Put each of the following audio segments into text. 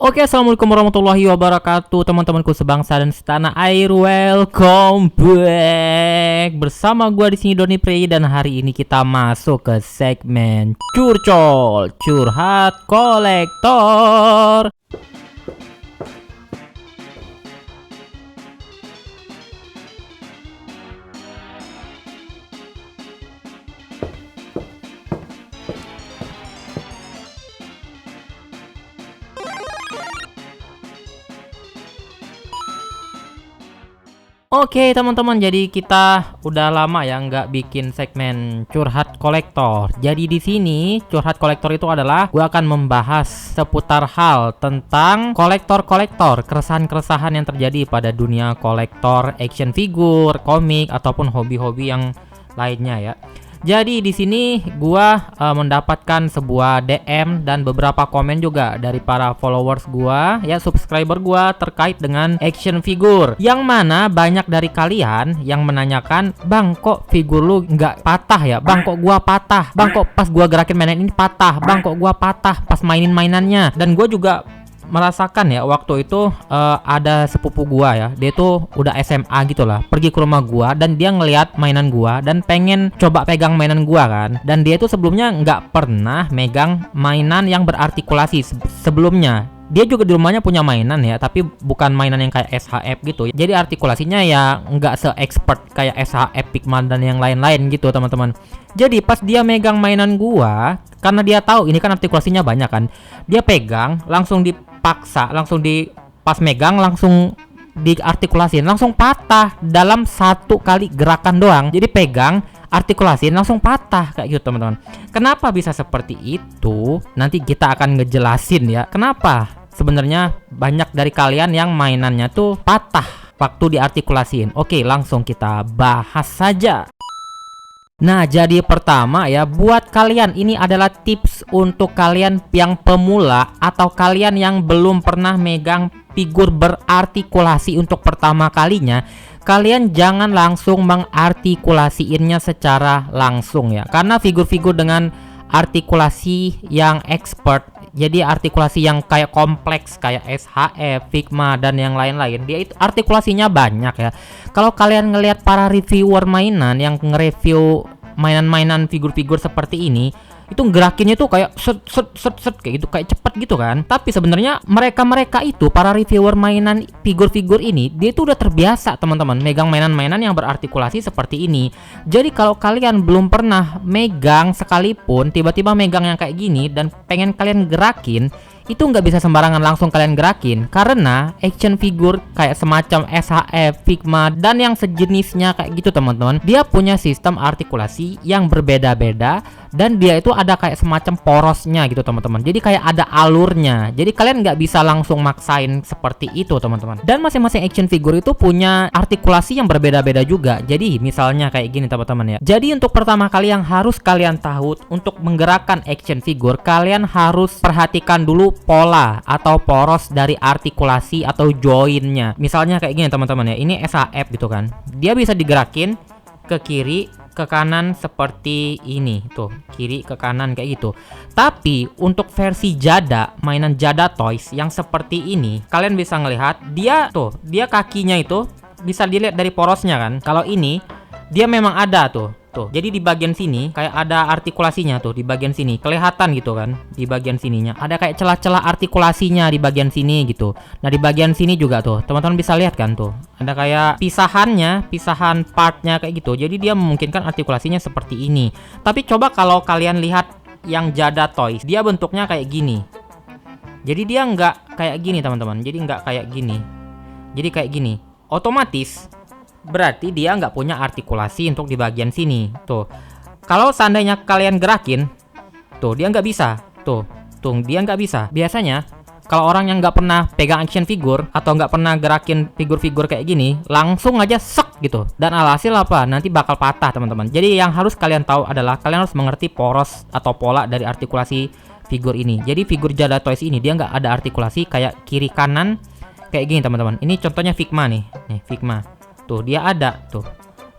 Oke, assalamualaikum warahmatullahi wabarakatuh, teman-temanku sebangsa dan setanah air. Welcome back bersama gua di sini Doni Prey, dan hari ini kita masuk ke segmen curcol, curhat kolektor. Oke teman-teman, jadi kita udah lama ya nggak bikin segmen curhat kolektor. Jadi di sini curhat kolektor itu adalah gua akan membahas seputar hal tentang kolektor-kolektor, keresahan-keresahan yang terjadi pada dunia kolektor action figure, komik ataupun hobi-hobi yang lainnya ya. Jadi di sini gua mendapatkan sebuah DM dan beberapa komen juga dari para followers gua ya, subscriber gua, terkait dengan action figure. Yang mana banyak dari kalian yang menanyakan, "Bang, kok figur lu nggak patah ya? Bang, kok gua patah? Bang, kok pas gua gerakin mainan ini patah? Bang, kok gua patah pas mainin mainannya?" Dan gua juga merasakan ya, waktu itu ada sepupu gua ya, dia tuh udah SMA gitu lah, pergi ke rumah gua dan dia ngelihat mainan gua dan pengen coba pegang mainan gua kan. Dan dia itu sebelumnya nggak pernah megang mainan yang berartikulasi sebelumnya. Dia juga di rumahnya punya mainan ya, tapi bukan mainan yang kayak SHF gitu. Jadi artikulasinya ya nggak se-expert kayak SHF, Pigman dan yang lain-lain gitu teman-teman. Jadi pas dia megang mainan gua, karena dia tahu ini kan artikulasinya banyak kan, dia pegang langsung dipaksa, langsung pas megang langsung diartikulasin, langsung patah dalam satu kali gerakan doang. Jadi pegang, artikulasi langsung patah kayak gitu teman-teman. Kenapa bisa seperti itu? Nanti kita akan ngejelasin ya kenapa sebenarnya banyak dari kalian yang mainannya tuh patah waktu diartikulasiin. Oke, langsung kita bahas saja. Nah, jadi pertama ya, buat kalian ini adalah tips untuk kalian yang pemula atau kalian yang belum pernah megang figur berartikulasi untuk pertama kalinya. Kalian jangan langsung mengartikulasiinnya secara langsung ya, karena figur-figur dengan artikulasi yang expert, jadi artikulasi yang kayak kompleks kayak SHF, Figma dan yang lain-lain, dia itu artikulasinya banyak ya. Kalau kalian ngelihat para reviewer mainan yang nge-review mainan-mainan figur-figur seperti ini, itu gerakinnya tuh kayak set kayak gitu, kayak cepet gitu kan. Tapi sebenarnya mereka itu para reviewer mainan figur-figur ini, dia itu udah terbiasa teman-teman megang mainan-mainan yang berartikulasi seperti ini. Jadi kalau kalian belum pernah megang sekalipun, tiba-tiba megang yang kayak gini dan pengen kalian gerakin, itu nggak bisa sembarangan langsung kalian gerakin, karena action figure kayak semacam SHF, Figma dan yang sejenisnya kayak gitu teman-teman, dia punya sistem artikulasi yang berbeda-beda dan dia itu ada kayak semacam porosnya gitu teman-teman. Jadi kayak ada alurnya. Jadi kalian nggak bisa langsung maksain seperti itu teman-teman. Dan masing-masing action figure itu punya artikulasi yang berbeda-beda juga. Jadi misalnya kayak gini teman-teman ya. Jadi untuk pertama kali yang harus kalian tahu untuk menggerakkan action figure, kalian harus perhatikan dulu pola atau poros dari artikulasi atau joinnya. Misalnya kayak gini teman-teman ya, ini SHF gitu kan, dia bisa digerakin ke kiri ke kanan seperti ini tuh, kiri ke kanan kayak gitu. Tapi untuk versi Jada, mainan Jada Toys yang seperti ini, kalian bisa ngelihat dia tuh, dia kakinya itu bisa dilihat dari porosnya kan. Kalau ini dia memang ada tuh. Jadi di bagian sini kayak ada artikulasinya tuh, di bagian sini kelihatan gitu kan, di bagian sininya ada kayak celah-celah artikulasinya di bagian sini gitu. Nah di bagian sini juga tuh teman-teman bisa lihat kan tuh, ada kayak pisahannya, pisahan partnya kayak gitu. Jadi dia memungkinkan artikulasinya seperti ini. Tapi coba kalau kalian lihat yang Jada Toys, dia bentuknya kayak gini. Jadi dia nggak kayak gini teman-teman, jadi nggak kayak gini, jadi kayak gini. Otomatis berarti dia nggak punya artikulasi untuk di bagian sini tuh. Kalau seandainya kalian gerakin tuh, dia nggak bisa tuh dia nggak bisa. Biasanya kalau orang yang nggak pernah pegang action figure atau nggak pernah gerakin figur-figur kayak gini, langsung aja sek gitu, dan alhasil apa, nanti bakal patah teman-teman. Jadi yang harus kalian tahu adalah kalian harus mengerti poros atau pola dari artikulasi figur ini. Jadi figur Jada Toys ini dia nggak ada artikulasi kayak kiri kanan kayak gini teman-teman. Ini contohnya Figma nih Figma. Tuh dia ada tuh,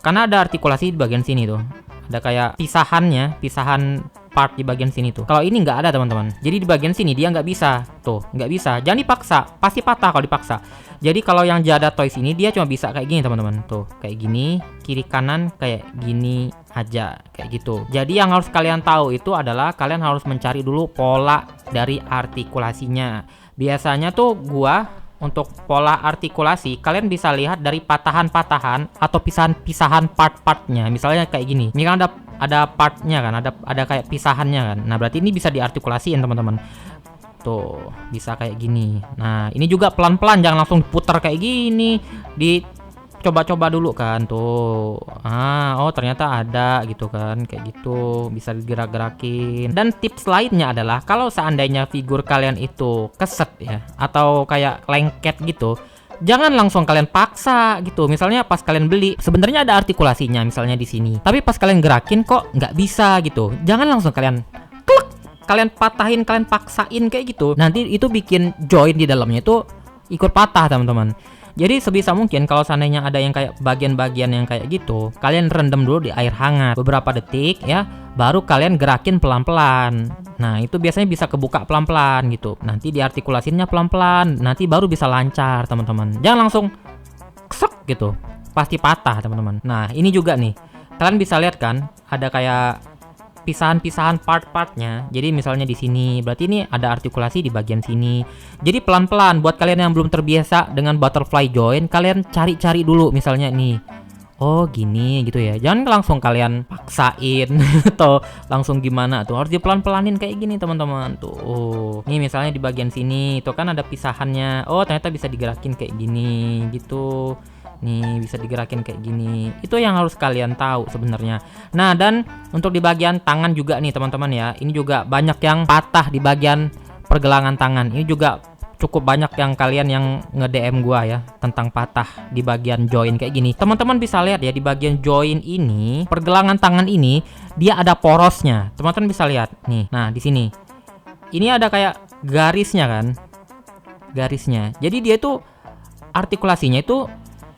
karena ada artikulasi di bagian sini tuh, ada kayak pisahannya, pisahan part di bagian sini tuh. Kalau ini nggak ada teman-teman. Jadi di bagian sini dia nggak bisa. Tuh, nggak bisa. Jangan dipaksa, pasti patah kalau dipaksa. Jadi kalau yang Jada Toys ini dia cuma bisa kayak gini teman-teman. Tuh, kayak gini, kiri kanan kayak gini aja, kayak gitu. Jadi yang harus kalian tahu itu adalah kalian harus mencari dulu pola dari artikulasinya. Biasanya tuh gua untuk pola artikulasi, kalian bisa lihat dari patahan-patahan atau pisahan-pisahan part-partnya. Misalnya kayak gini. Ini kan ada partnya kan, ada kayak pisahannya kan. Nah, berarti ini bisa diartikulasiin teman-teman. Tuh, bisa kayak gini. Nah, ini juga pelan-pelan, jangan langsung putar kayak gini. Coba-coba dulu kan tuh. Oh ternyata ada gitu kan, kayak gitu bisa digerak-gerakin. Dan tips lainnya adalah kalau seandainya figur kalian itu keset ya atau kayak lengket gitu, jangan langsung kalian paksa gitu. Misalnya pas kalian beli sebenarnya ada artikulasinya misalnya di sini, tapi pas kalian gerakin kok nggak bisa gitu. Jangan langsung kalian kalian patahin, kalian paksain kayak gitu. Nanti itu bikin join di dalamnya itu ikut patah teman-teman. Jadi sebisa mungkin kalau seandainya ada yang kayak bagian-bagian yang kayak gitu, kalian rendam dulu di air hangat beberapa detik ya, baru kalian gerakin pelan-pelan. Nah, itu biasanya bisa kebuka pelan-pelan gitu. Nanti diartikulasinya pelan-pelan, nanti baru bisa lancar, teman-teman. Jangan langsung kesek gitu. Pasti patah, teman-teman. Nah, ini juga nih. Kalian bisa lihat kan, ada kayak pisahan-pisahan part-partnya. Jadi misalnya di sini, berarti ini ada artikulasi di bagian sini. Jadi pelan-pelan buat kalian yang belum terbiasa dengan butterfly join, kalian cari-cari dulu misalnya nih. Oh, gini gitu ya. Jangan langsung kalian paksain atau langsung gimana tuh. Harus dipelan-pelanin kayak gini, teman-teman. Tuh. Nih misalnya di bagian sini, tuh kan ada pisahannya. Oh, ternyata bisa digerakin kayak gini gitu. Nih bisa digerakin kayak gini. Itu yang harus kalian tahu sebenarnya. Nah, dan untuk di bagian tangan juga nih teman-teman ya. Ini juga banyak yang patah di bagian pergelangan tangan. Ini juga cukup banyak yang kalian yang nge-DM gua ya tentang patah di bagian join kayak gini. Teman-teman bisa lihat ya di bagian join ini, pergelangan tangan ini dia ada porosnya. Teman-teman bisa lihat nih. Nah, di sini. Ini ada kayak garisnya kan. Garisnya. Jadi dia tuh artikulasinya itu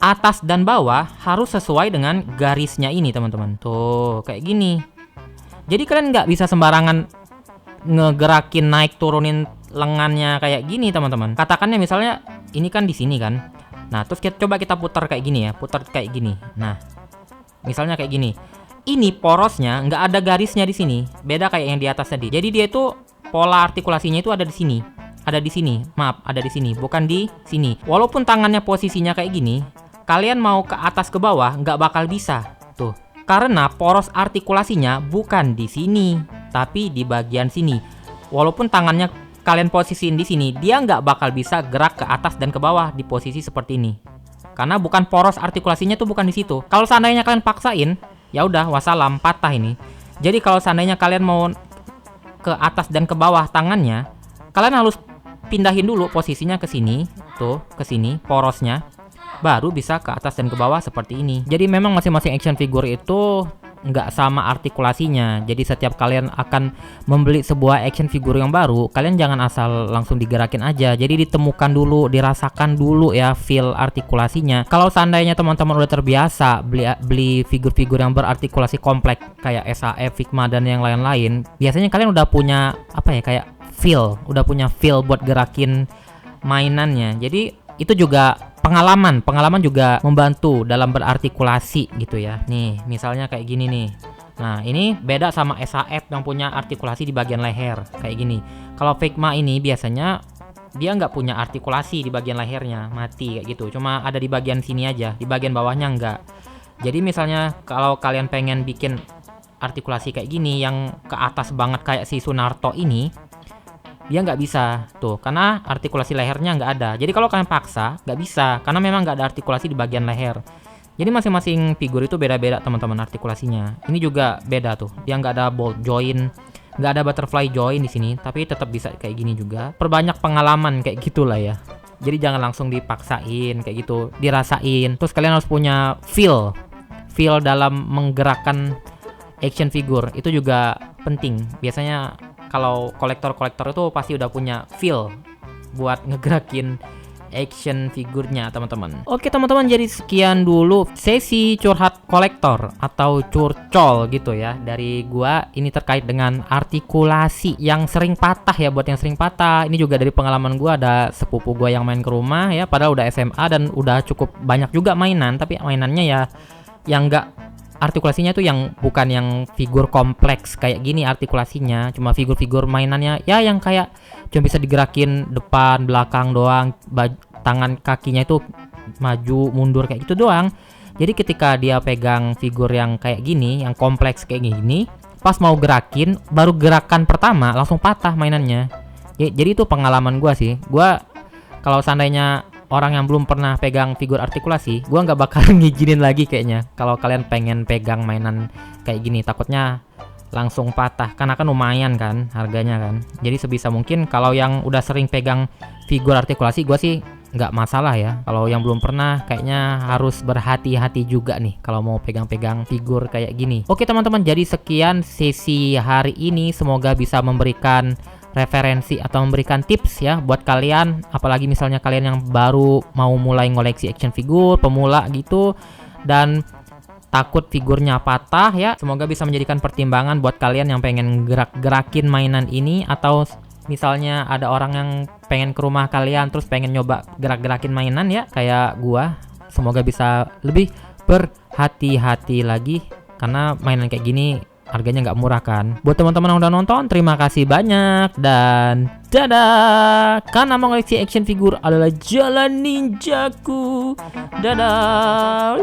atas dan bawah harus sesuai dengan garisnya ini teman-teman. Tuh kayak gini. Jadi kalian nggak bisa sembarangan ngegerakin naik turunin lengannya kayak gini teman-teman. Katakannya misalnya ini kan di sini kan. Nah terus coba kita putar kayak gini ya. Putar kayak gini. Nah misalnya kayak gini. Ini porosnya nggak ada garisnya di sini. Beda kayak yang di atas tadi. Jadi dia itu pola artikulasinya itu ada di sini. Ada di sini. Maaf ada di sini. Bukan di sini. Walaupun tangannya posisinya kayak gini, kalian mau ke atas ke bawah nggak bakal bisa tuh karena poros artikulasinya bukan di sini tapi di bagian sini. Walaupun tangannya kalian posisiin di sini, dia nggak bakal bisa gerak ke atas dan ke bawah di posisi seperti ini karena bukan poros artikulasinya tuh bukan di situ. Kalau seandainya kalian paksain, ya udah wassalam, patah ini. Jadi kalau seandainya kalian mau ke atas dan ke bawah tangannya, kalian harus pindahin dulu posisinya ke sini tuh, ke sini porosnya, baru bisa ke atas dan ke bawah seperti ini. Jadi memang masing-masing action figure itu nggak sama artikulasinya. Jadi setiap kalian akan membeli sebuah action figure yang baru, kalian jangan asal langsung digerakin aja. Jadi ditemukan dulu, dirasakan dulu ya feel artikulasinya. Kalau seandainya teman-teman udah terbiasa beli figur-figur yang berartikulasi kompleks kayak SAF, Figma dan yang lain-lain, biasanya kalian udah punya apa ya kayak udah punya feel buat gerakin mainannya. Jadi itu juga pengalaman juga membantu dalam berartikulasi gitu ya. Nih misalnya kayak gini nih. Nah ini beda sama SAF yang punya artikulasi di bagian leher kayak gini. Kalau Figma ini biasanya dia nggak punya artikulasi di bagian lehernya, mati kayak gitu. Cuma ada di bagian sini aja, di bagian bawahnya nggak. Jadi misalnya kalau kalian pengen bikin artikulasi kayak gini yang ke atas banget kayak si Sunarto ini, dia nggak bisa tuh karena artikulasi lehernya nggak ada. Jadi kalau kalian paksa nggak bisa karena memang nggak ada artikulasi di bagian leher. Jadi masing-masing figur itu beda-beda teman-teman artikulasinya. Ini juga beda tuh, dia nggak ada bolt join, nggak ada butterfly join di sini, tapi tetap bisa kayak gini juga. Perbanyak pengalaman kayak gitulah ya. Jadi jangan langsung dipaksain kayak gitu, dirasain. Terus kalian harus punya feel dalam menggerakkan action figure, itu juga penting. Biasanya kalau kolektor-kolektor itu pasti udah punya feel buat ngegerakin action figurnya teman-teman. Oke teman-teman, jadi sekian dulu sesi curhat kolektor atau curcol gitu ya dari gua. Ini terkait dengan artikulasi yang sering patah ya. Buat yang sering patah, ini juga dari pengalaman gua. Ada sepupu gua yang main ke rumah ya, padahal udah SMA dan udah cukup banyak juga mainan, tapi mainannya ya yang enggak, artikulasinya tuh yang bukan yang figur kompleks kayak gini artikulasinya, cuma figur-figur mainannya ya yang kayak cuma bisa digerakin depan belakang doang, tangan kakinya itu maju mundur kayak gitu doang. Jadi ketika dia pegang figur yang kayak gini, yang kompleks kayak gini, pas mau gerakin, baru gerakan pertama langsung patah mainannya. Jadi itu pengalaman gua sih. Gua kalau seandainya orang yang belum pernah pegang figur artikulasi, gua nggak bakal ngizinin lagi kayaknya. Kalau kalian pengen pegang mainan kayak gini, takutnya langsung patah, karena kan lumayan kan harganya kan. Jadi sebisa mungkin kalau yang udah sering pegang figur artikulasi, gua sih nggak masalah ya. Kalau yang belum pernah, kayaknya harus berhati-hati juga nih kalau mau pegang-pegang figur kayak gini. Oke teman-teman, jadi sekian sesi hari ini. Semoga bisa memberikan referensi atau memberikan tips ya buat kalian, apalagi misalnya kalian yang baru mau mulai ngoleksi action figure, pemula gitu, dan takut figurnya patah ya. Semoga bisa menjadikan pertimbangan buat kalian yang pengen gerak-gerakin mainan ini, atau misalnya ada orang yang pengen ke rumah kalian terus pengen nyoba gerak-gerakin mainan ya kayak gua. Semoga bisa lebih berhati-hati lagi, karena mainan kayak gini harganya nggak murah kan. Buat teman-teman yang udah nonton, terima kasih banyak dan dadah. Karena mengoleksi action figure adalah jalan ninjaku. Dadah.